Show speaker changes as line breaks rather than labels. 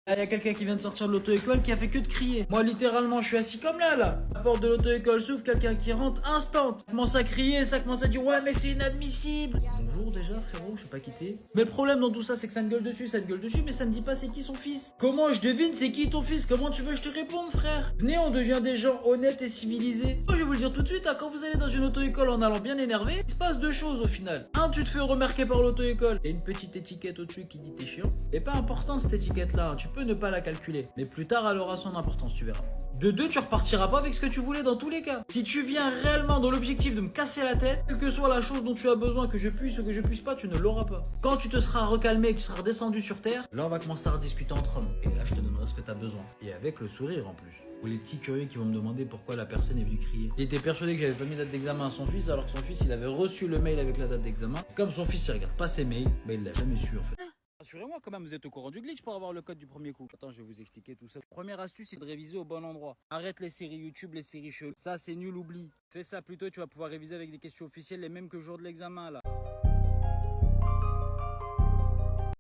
Ah, y a quelqu'un qui vient de sortir de l'auto-école qui a fait que de crier. Moi, littéralement, je suis assis comme là. La porte de l'auto-école s'ouvre, quelqu'un qui rentre, instant. Ça commence à crier, ça commence à dire, ouais, mais c'est inadmissible. Bonjour déjà, frérot, je sais pas quitter. Mais le problème dans tout ça, c'est que ça me gueule dessus, mais ça me dit pas c'est qui son fils. Comment je devine c'est qui ton fils? Comment tu veux que je te réponde, frère? Venez, on devient des gens honnêtes et civilisés. Moi, je vais vous le dire tout de suite, hein, quand vous allez dans une auto-école en allant bien énervé, il se passe deux choses au final. Un, tu te fais remarquer par l'auto-école. Et une petite étiquette au-dessus qui dit t'es chiant. Et pas important cette étiquette-là, hein, tu peux ne pas la calculer. Mais plus tard, elle aura son importance, tu verras. De deux, tu repartiras pas avec ce que tu voulais dans tous les cas. Si tu viens réellement dans l'objectif de me casser la tête, quelle que soit la chose dont tu as besoin, que je puisse ou que je puisse pas, tu ne l'auras pas. Quand tu te seras recalmé et que tu seras redescendu sur terre, là on va commencer à rediscuter entre hommes. Et là je te donnerai ce que tu as besoin. Et avec le sourire en plus. Ou les petits curieux qui vont me demander pourquoi la personne est venue crier. Il était persuadé que j'avais pas mis date d'examen à son fils, alors que son fils il avait reçu le mail avec la date d'examen. Comme son fils il regarde pas ses mails, il l'a jamais su en fait. Rassurez-moi quand même, vous êtes au courant du glitch pour avoir le code du premier coup. Attends, je vais vous expliquer tout ça. Première astuce, c'est de réviser au bon endroit. Arrête les séries YouTube, les séries cheloues. Ça, c'est nul, oublie. Fais ça plutôt, tu vas pouvoir réviser avec des questions officielles, les mêmes que le jour de l'examen là.